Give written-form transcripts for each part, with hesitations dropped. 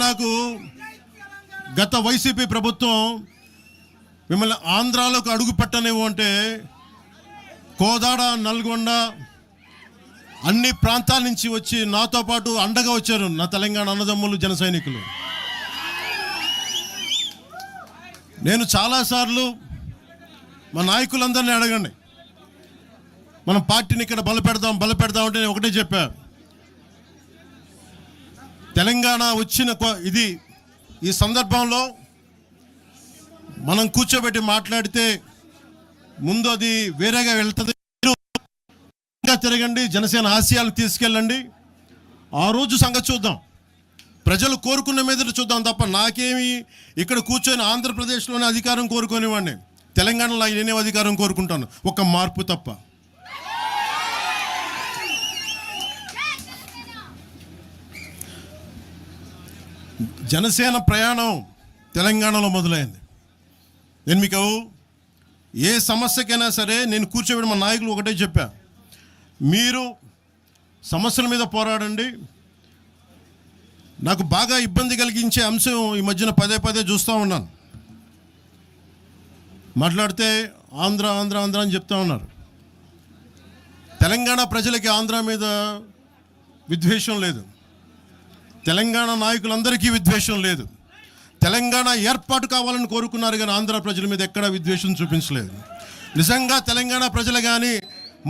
నాకు గత వైసీపీ ప్రభుత్వం మిమ్మల్ని ఆంధ్రాలోకి అడుగు పెట్టనివ్వు అంటే కోదాడ, నల్గొండ అన్ని ప్రాంతాల నుంచి వచ్చి నాతో పాటు అండగా వచ్చారు నా తెలంగాణ అన్నదమ్ములు, జన సైనికులు. నేను చాలాసార్లు మా నాయకులందరినీ అడగండి, మనం పార్టీని ఇక్కడ బలపెడదాం అంటే నేను ఒకటే చెప్పా, తెలంగాణ వచ్చిన ఈ సందర్భంలో మనం కూర్చోబెట్టి మాట్లాడితే ముందు అది వేరేగా వెళ్తుంది. తిరగండి, జనసేన ఆశయాలు తీసుకెళ్ళండి, ఆ రోజు సంగతి చూద్దాం, ప్రజలు కోరుకున్న మీద చూద్దాం తప్ప నాకేమి ఇక్కడ కూర్చొని ఆంధ్రప్రదేశ్లోనే అధికారం కోరుకునేవాడిని, తెలంగాణలో నేనే అధికారం కోరుకుంటాను, ఒక మార్పు తప్ప. జనసేన ప్రయాణం తెలంగాణలో మొదలైంది. నేను మీకు ఏ సమస్యకైనా సరే నేను కూర్చోబెట్టి మా నాయకులు ఒకటే చెప్పా, మీరు సమస్యల మీద పోరాడండి. నాకు బాగా ఇబ్బంది కలిగించే అంశం ఈ మధ్యన పదే పదే చూస్తూ ఉన్నాను, మాట్లాడితే ఆంధ్ర ఆంధ్ర ఆంధ్ర అని చెప్తా ఉన్నారు. తెలంగాణ ప్రజలకి ఆంధ్ర మీద విద్వేషం లేదు, తెలంగాణ నాయకులందరికీ విద్వేషం లేదు. తెలంగాణ ఏర్పాటు కావాలని కోరుకున్నారు కానీ ఆంధ్ర ప్రజల మీద ఎక్కడా విద్వేషం చూపించలేదు. నిజంగా తెలంగాణ ప్రజలు కానీ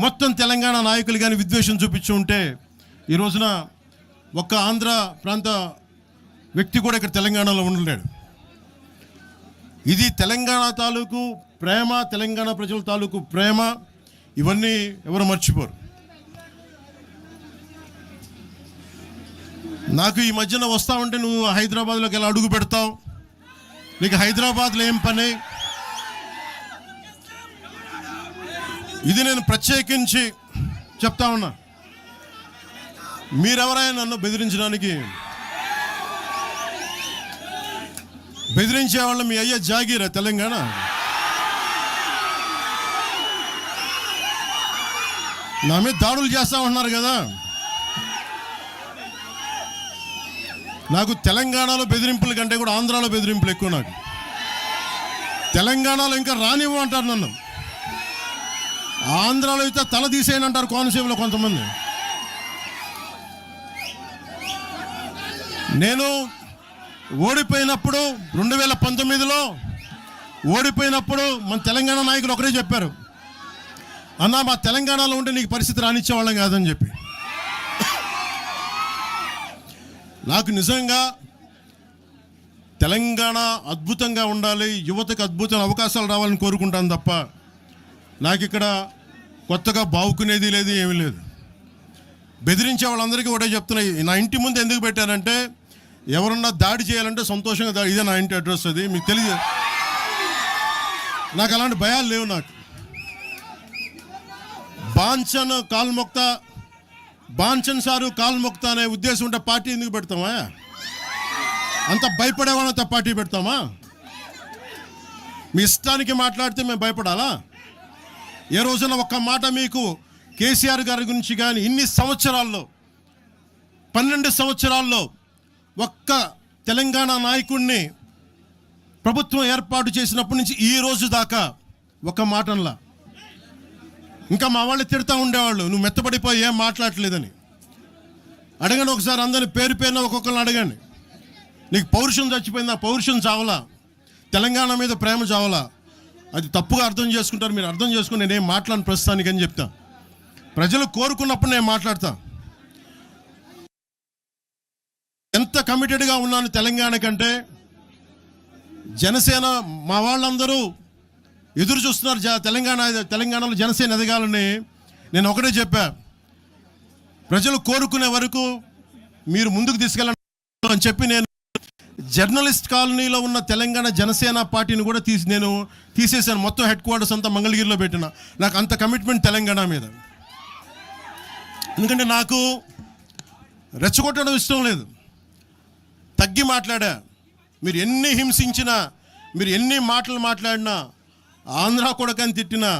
మొత్తం తెలంగాణ నాయకులు కానీ విద్వేషం చూపించి ఉంటే ఈ రోజున ఒక్క ఆంధ్ర ప్రాంత వ్యక్తి కూడా ఇక్కడ తెలంగాణలో ఉండలేడు. ఇది తెలంగాణ తాలూకు ప్రేమ, తెలంగాణ ప్రజల తాలూకు ప్రేమ, ఇవన్నీ ఎవరు మర్చిపోరు. నాకు ఈ మధ్యన వస్తా ఉంటే నువ్వు హైదరాబాద్లోకి ఎలా అడుగు పెడతావు, నీకు హైదరాబాద్లో ఏం పని, ఇది నేను ప్రత్యేకించి చెప్తా ఉన్నా. మీరెవరైనా నన్ను బెదిరించడానికి, బెదిరించే వాళ్ళు మీ అయ్యే జాగీరా తెలంగాణ. నా మీద దాడులు చేస్తా ఉన్నారు కదా, నాకు తెలంగాణలో బెదిరింపుల కంటే కూడా ఆంధ్రాలో బెదిరింపులు ఎక్కువ. నాకు తెలంగాణలో ఇంకా రానివ్వు అంటారు నన్ను, ఆంధ్రాలో అయితే తల తీసేయని అంటారు కోనసీమలో కొంతమంది. నేను ఓడిపోయినప్పుడు 2019లో ఓడిపోయినప్పుడు మన తెలంగాణ నాయకులు ఒకరే చెప్పారు, అన్నా మా తెలంగాణలో ఉంటే నీకు పరిస్థితి రానిచ్చేవాళ్ళం కాదని చెప్పి. నాకు నిజంగా తెలంగాణ అద్భుతంగా ఉండాలి, యువతకు అద్భుతమైన అవకాశాలు రావాలని కోరుకుంటాను తప్ప నాకు ఇక్కడ కొత్తగా బావుకునేది లేదు, ఏమీ లేదు. బెదిరించే వాళ్ళందరికీ ఒకటే చెప్తున్నాయి, నా ఇంటి ముందు ఎందుకు పెట్టారంటే ఎవరన్నా దాడి చేయాలంటే సంతోషంగా ఇదే నా ఇంటి అడ్రస్, అది మీకు తెలియదు. నాకు అలాంటి భయాలు లేవు. నాకు బాంచన్ సారు కాల్మొక్త అనే ఉద్దేశం ఉంటే పార్టీ ఎందుకు పెడతామా? అంత భయపడేవాళ్ళంత పార్టీ పెడతామా? మీ ఇష్టానికి మాట్లాడితే మేము భయపడాలా? ఏ రోజున ఒక్క మాట మీకు కేసీఆర్ గారి గురించి కానీ ఇన్ని సంవత్సరాల్లో 12 సంవత్సరాల్లో ఒక్క తెలంగాణ నాయకుడిని ప్రభుత్వం ఏర్పాటు చేసినప్పటి నుంచి ఈ రోజు దాకా ఒక మాటంలా. ఇంకా మా వాళ్ళు తిడతా ఉండేవాళ్ళు, నువ్వు మెత్తబడిపోయి ఏం మాట్లాడలేదని. అడగండి ఒకసారి, అందరిని పేరు పేరున ఒక్కొక్కరిని అడగండి, నీకు పౌరుషం చచ్చిపోయిందా? పౌరుషం చావలా, తెలంగాణ మీద ప్రేమ చావలా? అది తప్పుగా అర్థం చేసుకుంటారు, మీరు అర్థం చేసుకుని నేనేం మాట్లాడిన ప్రస్తుతానికి అని చెప్తా. ప్రజలు కోరుకున్నప్పుడు నేను మాట్లాడతా. ఎంత కమిటెడ్గా ఉన్నాను తెలంగాణ కంటే, జనసేన మా వాళ్ళందరూ ఎదురు చూస్తున్నారు తెలంగాణలో జనసేన ఎదగాలని. నేను ఒకటే చెప్పా, ప్రజలు కోరుకునే వరకు మీరు ముందుకు తీసుకెళ్ళండి అని చెప్పి నేను జర్నలిస్ట్ కాలనీలో ఉన్న తెలంగాణ జనసేన పార్టీని కూడా నేను తీసేసాను. మొత్తం హెడ్ క్వార్టర్స్ అంతా మంగళగిరిలో పెట్టిన. నాకు అంత కమిట్మెంట్ తెలంగాణ మీద. ఎందుకంటే నాకు రెచ్చగొట్టడం ఇష్టం లేదు, తగ్గి మాట్లాడా. మీరు ఎన్ని హింసించినా, మీరు ఎన్ని మాటలు మాట్లాడినా, ఆంధ్ర కొడకని తిట్టినా,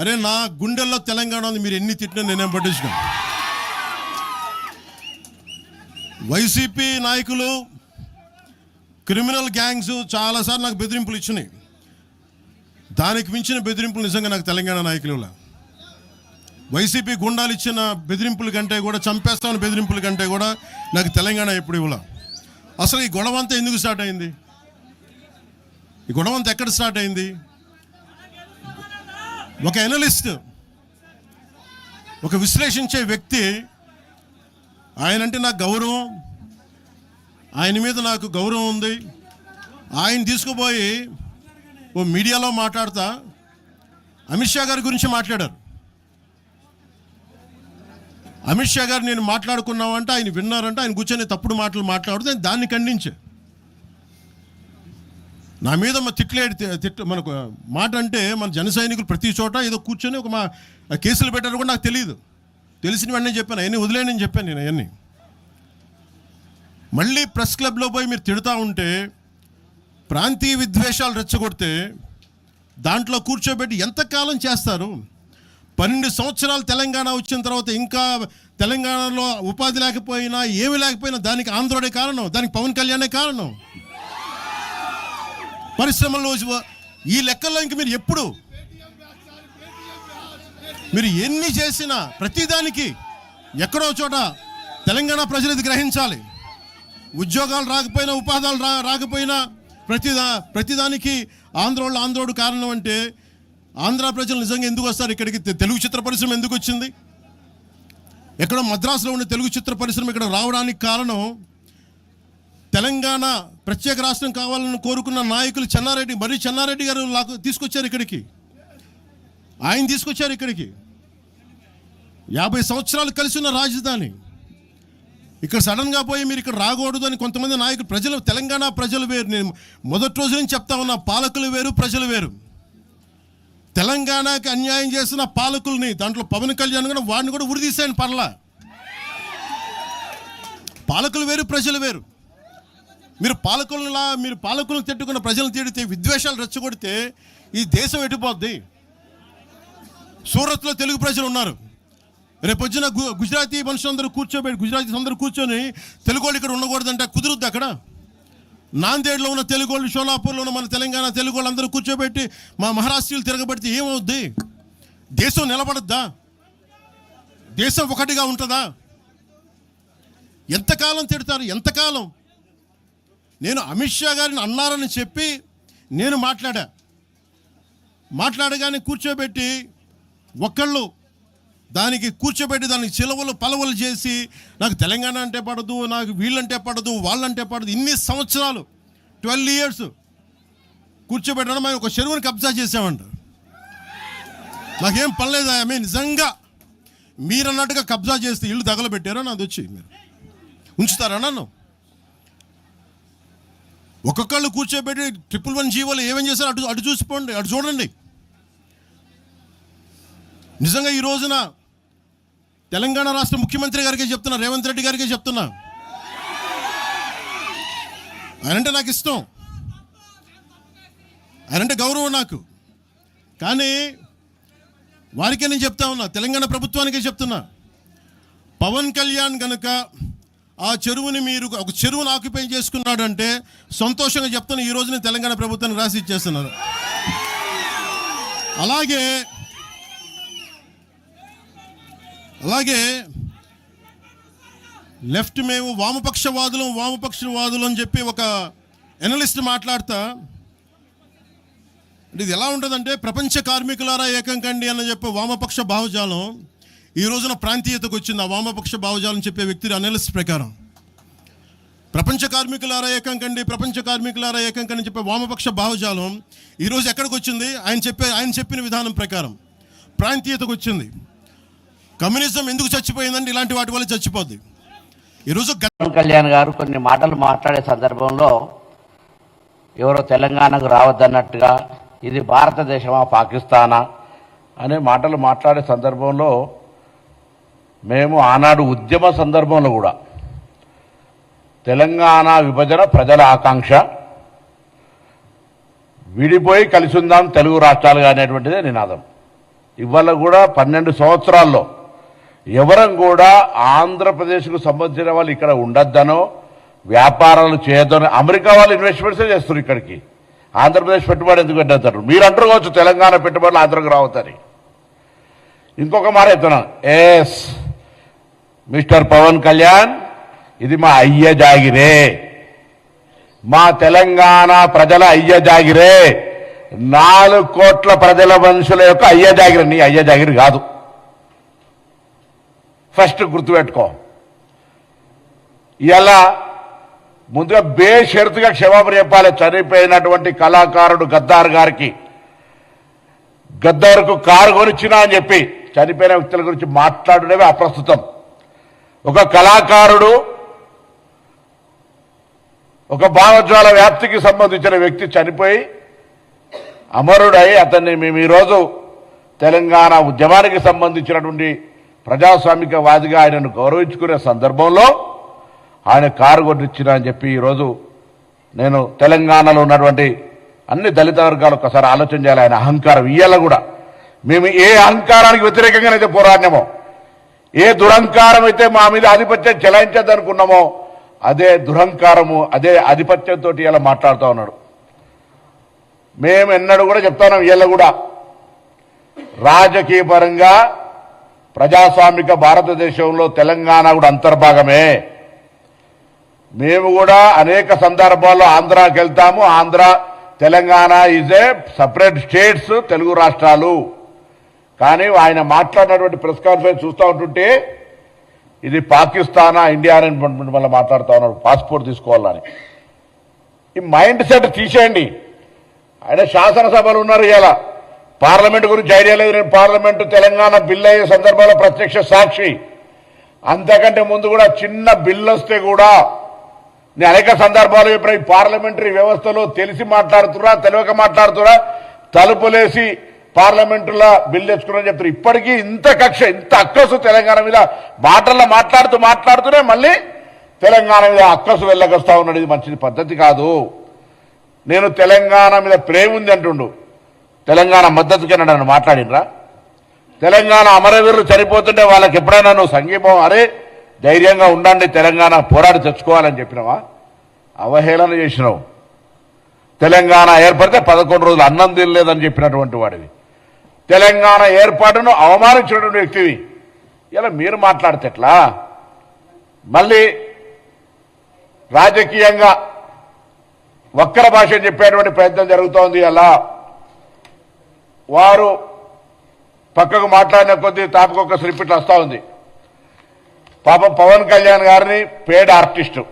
అరే నా గుండెల్లో తెలంగాణ ఉంది, మీరు ఎన్ని తిట్టినా నేనేం పట్టించుకోను. వైసీపీ నాయకులు క్రిమినల్ గ్యాంగ్స్ చాలాసార్లు నాకు బెదిరింపులు ఇచ్చినాయి. దానికి మించిన బెదిరింపులు నిజంగా నాకు తెలంగాణ నాయకుల వైసీపీ గుండాలు ఇచ్చిన బెదిరింపుల కంటే కూడా, చంపేస్తామని బెదిరింపుల కంటే కూడా నాకు తెలంగాణ ఎప్పుడు ఇవ్వాల. అసలు ఈ గొడవ అంతా ఎందుకు స్టార్ట్ అయింది? ఈ గొడవ అంతా ఎక్కడ స్టార్ట్ అయింది? ఒక ఎనలిస్ట్, ఒక విశ్లేషించే వ్యక్తి, ఆయనంటే నాకు గౌరవం, ఆయన మీద నాకు గౌరవం ఉంది, ఆయన తీసుకుపోయి ఓ మీడియాలో మాట్లాడతా అమిత్ షా గారి గురించి మాట్లాడారు. అమిత్ షా గారు నేను మాట్లాడుకున్నామంటే ఆయన విన్నారంటే ఆయన కూర్చొని తప్పుడు మాటలు మాట్లాడుతూ దాన్ని ఖండించే. నా మీద మనకు మాట అంటే మన జన సైనికులు ప్రతి చోట ఏదో కూర్చొని ఒక కేసులు పెట్టారు కూడా నాకు తెలియదు. తెలిసిన వెంటనే చెప్పాను, అవన్నీ వదిలేనని చెప్పాను నేను. అవన్నీ మళ్ళీ ప్రెస్ క్లబ్లో పోయి మీరు తిడుతూ ఉంటే, ప్రాంతీయ విద్వేషాలు రెచ్చగొడితే దాంట్లో కూర్చోబెట్టి ఎంతకాలం చేస్తారు? 12 సంవత్సరాలు తెలంగాణ వచ్చిన తర్వాత ఇంకా తెలంగాణలో ఉపాధి లేకపోయినా ఏమి లేకపోయినా దానికి ఆంధ్రుడే కారణం, దానికి పవన్ కళ్యాణే కారణం. పరిశ్రమల్లో ఈ లెక్కల్లో ఇంక మీరు ఎప్పుడు మీరు ఎన్ని చేసినా ప్రతిదానికి ఎక్కడో చోట తెలంగాణ ప్రజలు ఇది గ్రహించాలి. ఉద్యోగాలు రాకపోయినా, ఉపాధాలు రాకపోయినా ప్రతిదానికి ఆంధ్రోడు కారణం అంటే ఆంధ్ర ప్రజలు నిజంగా ఎందుకు వస్తారు ఇక్కడికి? తెలుగు చిత్ర పరిశ్రమ ఎందుకు వచ్చింది? ఎక్కడో మద్రాసులో ఉండే తెలుగు చిత్ర పరిశ్రమ ఇక్కడ రావడానికి కారణం తెలంగాణ ప్రత్యేక రాష్ట్రం కావాలని కోరుకున్న నాయకులు చెన్నారెడ్డి గారు తీసుకొచ్చారు ఇక్కడికి. ఆయన తీసుకొచ్చారు ఇక్కడికి. 50 సంవత్సరాలు కలిసి ఉన్న రాజధాని ఇక్కడ సడన్గా పోయి మీరు ఇక్కడ రాకూడదు అని కొంతమంది నాయకులు, తెలంగాణ ప్రజలు వేరు. నేను మొదటి రోజు నుంచి చెప్తా ఉన్నా, పాలకులు వేరు, ప్రజలు వేరు. తెలంగాణకి అన్యాయం చేసిన పాలకుల్ని, దాంట్లో పవన్ కళ్యాణ్ కూడా, వాడిని కూడా ఉరిదీసాను పర్లా. పాలకులు వేరు, ప్రజలు వేరు. మీరు పాలకులను తిట్టుకున్న ప్రజలను తిడితే, విద్వేషాలు రెచ్చగొడితే ఈ దేశం ఎటుపోద్ది? సూరత్లో తెలుగు ప్రజలు ఉన్నారు. రేపొచ్చిన గుజరాతీ మనుషులందరూ గుజరాతీస్ అందరూ కూర్చొని తెలుగు వాళ్ళు ఇక్కడ ఉండకూడదంటే కుదురుద్ది? అక్కడ నాందేడ్లో ఉన్న తెలుగు వాళ్ళు, షోలాపూర్లో ఉన్న మన తెలంగాణ తెలుగు వాళ్ళు అందరూ కూర్చోబెట్టి మా మహారాష్ట్రీయులు తిరగబెడితే ఏమవుద్ది? దేశం నిలబడద్దా? దేశం ఒకటిగా ఉంటుందా? ఎంతకాలం తిడతారు? ఎంతకాలం? నేను అమిత్ షా గారిని అన్నారని చెప్పి నేను మాట్లాడగానే కూర్చోబెట్టి ఒకళ్ళు దానికి చిలవలు పలవలు చేసి నాకు తెలంగాణ అంటే పడదు, నాకు వీళ్ళంటే పడదు, వాళ్ళంటే పడదు, ఇన్ని సంవత్సరాలు 12 years కూర్చోబెట్టడం. మేము ఒక చెరువుని కబ్జా చేసామంట. నాకేం పనిలేదు. నిజంగా మీరన్నట్టుగా కబ్జా చేస్తే ఇల్లు తగలబెట్టారో నాది వచ్చి మీరు ఉంచుతారా నన్ను? ఒక్కొక్కళ్ళు కూర్చోబెట్టి 111 జీవోలు ఏమేం చేశారు అటు చూసిపోండి, అటు చూడండి. నిజంగా ఈ రోజున తెలంగాణ రాష్ట్ర ముఖ్యమంత్రి గారికే చెప్తున్నా, రేవంత్ రెడ్డి గారికే చెప్తున్నా, ఆయనంటే నాకు ఇష్టం, ఆయనంటే గౌరవం నాకు. కానీ వారికే నేను చెప్తా ఉన్నా, తెలంగాణ ప్రభుత్వానికే చెప్తున్నా, పవన్ కళ్యాణ్ కనుక ఆ చెరువుని ఒక చెరువును ఆక్యుపై చేసుకున్నాడు అంటే సంతోషంగా చెప్తాను, ఈ రోజున తెలంగాణ ప్రభుత్వానికి రాసి ఇచ్చేస్తున్నారు. అలాగే లెఫ్ట్ మేము వామపక్షవాదులు అని చెప్పి ఒక ఎనలిస్ట్ మాట్లాడతా, అంటే ఇది ఎలా ఉంటుందంటే, ప్రపంచ కార్మికులారా ఏకం కండి అని చెప్పే వామపక్ష భావజాలం ఈ రోజున ప్రాంతీయతకు వచ్చింది. ఆ వామపక్ష భావజాలం చెప్పే వ్యక్తి అనలిస్ట్ ప్రకారం ప్రపంచ కార్మికులారా ఏకం కండి అని చెప్పే వామపక్ష భావజాలం ఈరోజు ఎక్కడికి వచ్చింది? ఆయన చెప్పిన విధానం ప్రకారం ప్రాంతీయతకు వచ్చింది. కమ్యూనిజం ఎందుకు చచ్చిపోయిందంటే ఇలాంటి వాటి వల్ల చచ్చిపోద్ది. ఈరోజు కళ్యాణ్ గారు కొన్ని మాటలు మాట్లాడే సందర్భంలో ఎవరో తెలంగాణకు రావద్దన్నట్టుగా, ఇది భారతదేశమా పాకిస్తానా అనే మాటలు మాట్లాడే సందర్భంలో మేము ఆనాడు ఉద్యమ సందర్భంలో కూడా తెలంగాణ విభజన ప్రజల ఆకాంక్ష, విడిపోయి కలిసి ఉందాం తెలుగు రాష్ట్రాలుగా అనేటువంటిదే నినాదం. ఇవాళ కూడా 12 సంవత్సరాల్లో ఎవరం కూడా ఆంధ్రప్రదేశ్కు సంబంధించిన వాళ్ళు ఇక్కడ ఉండొద్దనో, వ్యాపారాలు చేయొద్దని అమెరికా వాళ్ళు ఇన్వెస్ట్మెంట్సే చేస్తారు ఇక్కడికి. ఆంధ్రప్రదేశ్ పెట్టుబడి ఎందుకు పెట్టేస్తారు? మీరు అంటారు కావచ్చు తెలంగాణ పెట్టుబడులు ఆంధ్రకు రావుతారు. ఇంకొక మాట చెప్తున్నాను, ఎస్ మిస్టర్ పవన్ కళ్యాణ్, ఇది మా అయ్య జాగిరే, మా తెలంగాణ ప్రజల అయ్య జాగిరే, 4 కోట్ల ప్రజల మనుషుల యొక్క అయ్య జాగిరి. నీ అయ్య జాగిరి కాదు, ఫస్ట్ గుర్తుపెట్టుకో. ఇలా ముందుగా బేషరతుగా క్షమాపణ చెప్పాలి చనిపోయినటువంటి కళాకారుడు గద్దార్ గారికి. గద్దార్కు కారు కొనిచ్చినా అని చెప్పి చనిపోయిన వ్యక్తుల గురించి మాట్లాడడమే అప్రస్తుతం. ఒక కళాకారుడు, ఒక భావజ్వాల వ్యాప్తికి సంబంధించిన వ్యక్తి చనిపోయి అమరుడై అతన్ని మేము ఈరోజు తెలంగాణ ఉద్యమానికి సంబంధించినటువంటి ప్రజాస్వామికవాదిగా ఆయనను గౌరవించుకునే సందర్భంలో ఆయన కారు కొట్టించిన అని చెప్పి ఈరోజు నేను తెలంగాణలో ఉన్నటువంటి అన్ని దళిత వర్గాలు ఒకసారి ఆలోచన చేయాలి. ఆయన అహంకారం ఇయ్యాల కూడా మేము ఏ అహంకారానికి వ్యతిరేకంగానైతే పోరాడినామో, ఏ దురహంకారం అయితే మా మీద ఆధిపత్యం చెలాయించద్దనుకున్నామో అదే దురహంకారము, అదే ఆధిపత్యంతో ఇలా మాట్లాడుతూ ఉన్నాడు. మేము ఎన్నడూ కూడా చెప్తున్నాం, ఇవాళ కూడా రాజకీయ పరంగా ప్రజాస్వామిక భారతదేశంలో తెలంగాణ కూడా అంతర్భాగమే. మేము కూడా అనేక సందర్భాల్లో ఆంధ్రాకి వెళ్తాము. Andhra, Telangana is a separate states, Telugu రాష్ట్రాలు. కానీ ఆయన మాట్లాడినటువంటి ప్రెస్ కాన్ఫరెన్స్ చూస్తూ ఉంటుంటే ఇది పాకిస్తానా ఇండియా అని మళ్ళీ మాట్లాడుతూ ఉన్నారు, పాస్పోర్ట్ తీసుకోవాలని. ఈ మైండ్ సెట్ తీసేయండి. ఆయన శాసనసభలు ఉన్నారు, ఇలా పార్లమెంట్ గురించి ఐడియా లేదు. నేను పార్లమెంటు తెలంగాణ బిల్ అయ్యే సందర్భంలో ప్రత్యక్ష సాక్షి. అంతకంటే ముందు కూడా చిన్న బిల్లు వస్తే కూడా నేను అనేక సందర్భాలు చెప్పిన ఈ పార్లమెంటరీ వ్యవస్థలో తెలిసి మాట్లాడుతున్నా తెలియక మాట్లాడుతున్నా తలుపులేసి పార్లమెంటులో బిల్ తెచ్చుకున్నా చెప్తారు. ఇప్పటికీ ఇంత కక్ష, ఇంత అక్కసు తెలంగాణ మీద మాటల్లో మాట్లాడుతూనే మళ్ళీ తెలంగాణ మీద అక్కసు వెళ్ళకొస్తా ఉన్నాడు. ఇది మంచిది పద్ధతి కాదు. నేను తెలంగాణ మీద ప్రేమ ఉంది అంటుండు, తెలంగాణ మద్దతుకి నన్ను మాట్లాడినరా? తెలంగాణ అమరవీరులు చనిపోతుంటే వాళ్ళకి ఎప్పుడైనా నువ్వు సంఘీభావం అరే ధైర్యంగా ఉండండి తెలంగాణ పోరాడి తెచ్చుకోవాలని చెప్పినావా? అవహేళన చేసినావు. తెలంగాణ ఏర్పడితే 11 రోజులు అన్నం తినలేదని చెప్పినటువంటి వాడివి. తెలంగాణ ఏర్పాటును అవమానించినటువంటి వ్యక్తివి. ఇలా మీరు మాట్లాడితే ఎట్లా? మళ్ళీ రాజకీయంగా వక్ర భాష చెప్పేటువంటి ప్రయత్నం జరుగుతోంది. అలా వారు పక్కకు మాట్లాడిన కొద్దీ తాపకొక్క స్లిప్పిట్లు వస్తూ ఉంది. పాపం పవన్ కళ్యాణ్ గారిని పేడ్ ఆర్టిస్టు,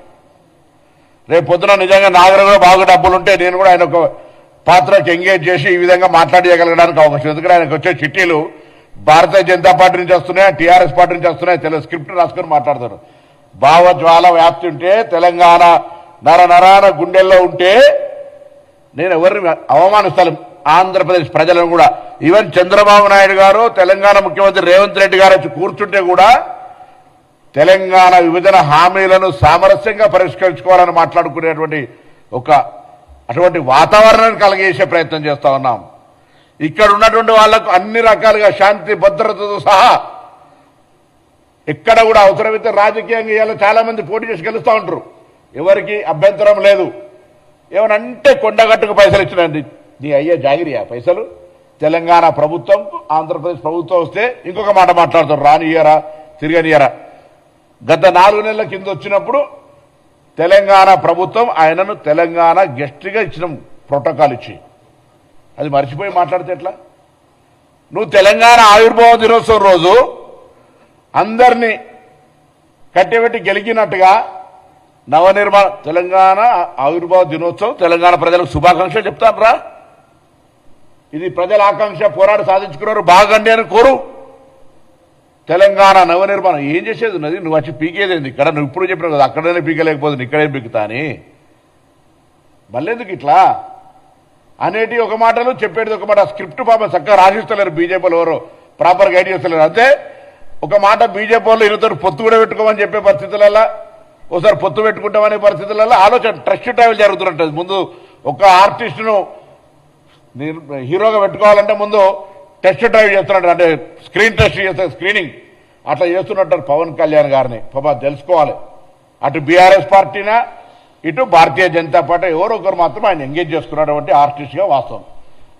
రేపు పొద్దున నిజంగా నాగరంలో బాగా డబ్బులుంటే నేను కూడా ఆయన ఒక పాత్రకి ఎంగేజ్ చేసి ఈ విధంగా మాట్లాడగలగడానికి అవకాశం. ఎందుకంటే ఆయనకు వచ్చే చిట్టీలు భారతీయ జనతా పార్టీ నుంచి వస్తున్నాయి, టీఆర్ఎస్ పార్టీ నుంచి వస్తున్నాయి. తెలుగు స్క్రిప్ట్ రాసుకొని మాట్లాడతారు. భావజ్వాల వ్యాప్తి ఉంటే, తెలంగాణ నరాన గుండెల్లో ఉంటే నేను ఎవరిని అవమానిస్తాను? ఆంధ్రప్రదేశ్ ప్రజలను కూడా. ఈవెన్ చంద్రబాబు నాయుడు గారు, తెలంగాణ ముఖ్యమంత్రి రేవంత్ రెడ్డి గారు వచ్చి కూర్చుంటే కూడా తెలంగాణ విభజన హామీలను సామరస్యంగా పరిష్కరించుకోవాలని మాట్లాడుకునేటువంటి అటువంటి వాతావరణాన్ని కలిగేసే ప్రయత్నం చేస్తా ఉన్నాం. ఇక్కడ ఉన్నటువంటి వాళ్లకు అన్ని రకాలుగా శాంతి భద్రతతో సహా ఎక్కడ కూడా అవసరమైతే రాజకీయంగా ఇవాళ చాలా మంది పోటీ చేసి గెలుస్తూ ఉంటారు, ఎవరికి అభ్యంతరం లేదు. ఏమనంటే కొండగట్టుకు పైసలు ఇచ్చినండి, నీ అయ్యే జాగిరియా పైసలు? తెలంగాణ ప్రభుత్వం, ఆంధ్రప్రదేశ్ ప్రభుత్వం వస్తే ఇంకొక మాట మాట్లాడతారు, రానియరా తిరగనియరా. గత 4 నెలల కింద వచ్చినప్పుడు తెలంగాణ ప్రభుత్వం ఆయనను తెలంగాణ గెస్ట్గా ఇచ్చిన ప్రోటోకాల్ ఇచ్చి, అది మర్చిపోయి మాట్లాడితే ఎట్లా? నువ్వు తెలంగాణ ఆవిర్భావ దినోత్సవం రోజు అందరినీ కట్టెబెట్టి గెలిగినట్టుగా నవనిర్మాణ తెలంగాణ ఆవిర్భావ దినోత్సవం తెలంగాణ ప్రజలకు శుభాకాంక్షలు చెప్తాను రా. ఇది ప్రజల ఆకాంక్ష, పోరాడి సాధించుకున్నారు, బాగండి అని కోరు. తెలంగాణ నవనిర్మాణం ఏం చేసేది ఉన్నది? నువ్వు వచ్చి పీకేదేంది ఇక్కడ? నువ్వు ఇప్పుడు చెప్పినావు కదా అక్కడనే పీకలేకపోతుంది, ఇక్కడేం పీకుతా అని. మళ్ళెందుకు ఇట్లా అనేటి ఒక మాటలు, చెప్పేది ఒక మాట. స్క్రిప్ట్ పాపం చక్కగా రాసిస్తలేరు బీజేపీలో, ఎవరో ప్రాపర్ గైడ్ చేస్తలేరు. అంతే ఒక మాట బీజేపీ వాళ్ళు ఇరువురు పొత్తు కూడా పెట్టుకోమని చెప్పే పరిస్థితులలో, ఒకసారి పొత్తు పెట్టుకుంటామనే పరిస్థితులలో ఆలోచన ట్రస్ట్ ట్రావెల్ జరుగుతున్నట్టు. ముందు ఒక ఆర్టిస్టును హీరోగా పెట్టుకోవాలంటే ముందు టెస్ట్ డ్రైవ్ చేస్తున్నట్టు, అంటే స్క్రీన్ టెస్ట్ చేస్తారు, స్క్రీనింగ్ అట్లా చేస్తున్నట్టు పవన్ కళ్యాణ్ గారిని పాప తెలుసుకోవాలి. అటు బీఆర్ఎస్ పార్టీనా ఇటు భారతీయ జనతా పార్టీ ఎవరో ఒకరు మాత్రం ఆయన ఎంగేజ్ చేసుకున్నటువంటి ఆర్టిస్ట్గా వాస్తవం.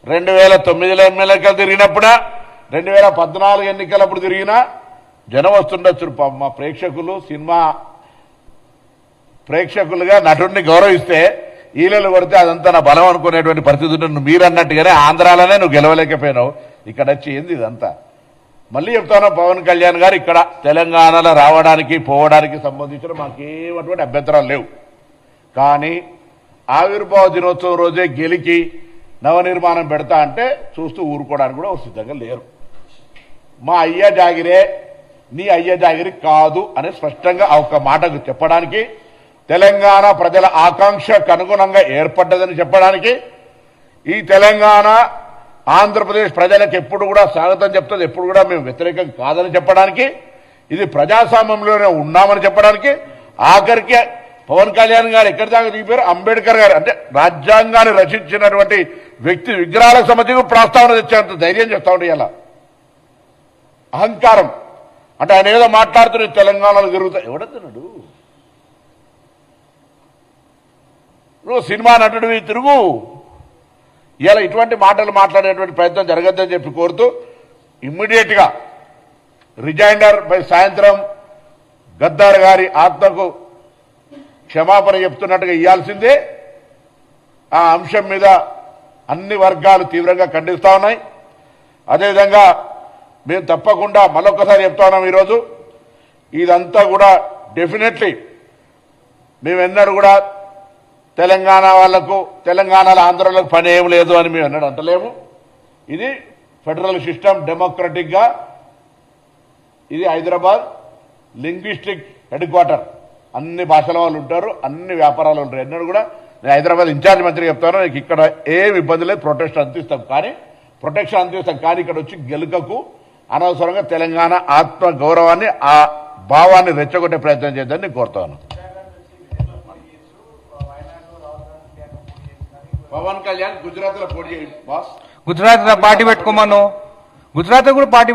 2009లో ఎమ్మెల్యేలు తిరిగినప్పుడా 2014 ఎన్నికలప్పుడు తిరిగినా జనం వస్తుండొచ్చు. మా ప్రేక్షకులు సినిమా ప్రేక్షకులుగా నటుడిని గౌరవిస్తే ఈలలు కొడితే అదంతా నా బలం అనుకునేటువంటి పరిస్థితి ఉంటుంది. మీరు అన్నట్టుగానే ఆంధ్రాలోనే నువ్వు గెలవలేకపోయినావు, ఇక్కడ వచ్చి ఏంది ఇదంతా. మళ్ళీ చెప్తాను, పవన్ కళ్యాణ్ గారు ఇక్కడ తెలంగాణలో రావడానికి పోవడానికి సంబంధించిన మాకేమటువంటి అభ్యంతరాలు లేవు. కానీ ఆవిర్భావ దినోత్సవం రోజే గెలికి నవనిర్మాణం పెడతా అంటే చూస్తూ ఊరుకోవడానికి కూడా సిద్ధంగా లేరు. మా అయ్య జాగిరే నీ అయ్య జాగిరి కాదు అని స్పష్టంగా ఒక మాటకు చెప్పడానికి, తెలంగాణ ప్రజల ఆకాంక్షకు అనుగుణంగా ఏర్పడ్డదని చెప్పడానికి, ఈ తెలంగాణ ఆంధ్రప్రదేశ్ ప్రజలకు ఎప్పుడు కూడా స్వాగతం చెప్తుంది, ఎప్పుడు కూడా మేము వ్యతిరేకం కాదని చెప్పడానికి, ఇది ప్రజాస్వామ్యంలోనే ఉన్నామని చెప్పడానికి, ఆఖరికి పవన్ కళ్యాణ్ గారు ఎక్కడి దాకా దిగిపోయారు, అంబేద్కర్ గారు అంటే రాజ్యాంగాన్ని రచించినటువంటి వ్యక్తి విగ్రహాలకు సంబంధించి ప్రస్తావన తెచ్చేంత ధైర్యం చెప్తా ఉండే ఇలా అహంకారం. అంటే ఆయన ఏదో మాట్లాడుతున్న తెలంగాణలో తిరుగుతా ఎవడతున్నాడు? నువ్వు సినిమా నటుడివి తిరుగు. ఇలా ఇటువంటి మాటలు మాట్లాడేటువంటి ప్రయత్నం జరగద్దని చెప్పి కోరుతూ ఇమ్మీడియట్గా రిజైండర్ బై సాయంత్రం గద్దార్ గారి ఆత్మకు క్షమాపణ చెప్తున్నట్టుగా ఇవ్వాల్సిందే. ఆ అంశం మీద అన్ని వర్గాలు తీవ్రంగా ఖండిస్తా ఉన్నాయి. అదేవిధంగా మేము తప్పకుండా మరొకసారి చెప్తా ఉన్నాం, ఈరోజు ఇదంతా కూడా డెఫినెట్లీ మేము ఎన్నడూ కూడా తెలంగాణ వాళ్లకు తెలంగాణలో ఆంధ్రలకు పని ఏం లేదు అని మేము ఎన్నడూ అంటలేము. ఇది ఫెడరల్ సిస్టమ్, డెమోక్రటిక్గా ఇది హైదరాబాద్ లింగ్విస్టిక్ హెడ్ క్వార్టర్. అన్ని భాషల వాళ్ళు ఉంటారు, అన్ని వ్యాపారాలు ఉంటారు. ఎన్నడూ కూడా నేను హైదరాబాద్ ఇన్ఛార్జ్ మంత్రి చెప్తాను, నీకు ఇక్కడ ఏం ఇబ్బంది లేదు, ప్రొటెక్షన్ అందిస్తాం కానీ ఇక్కడ వచ్చి గెలుకకు అనవసరంగా తెలంగాణ ఆత్మ గౌరవాన్ని ఆ భావాన్ని రెచ్చగొట్టే ప్రయత్నం చేద్దని నేను కోరుతాను. పవన్ కళ్యాణ్ గుజరాత్ లో పోటీ బాస్, గుజరాత్ పార్టీ పెట్టుకోమను, గుజరాత్ కూడా పార్టీ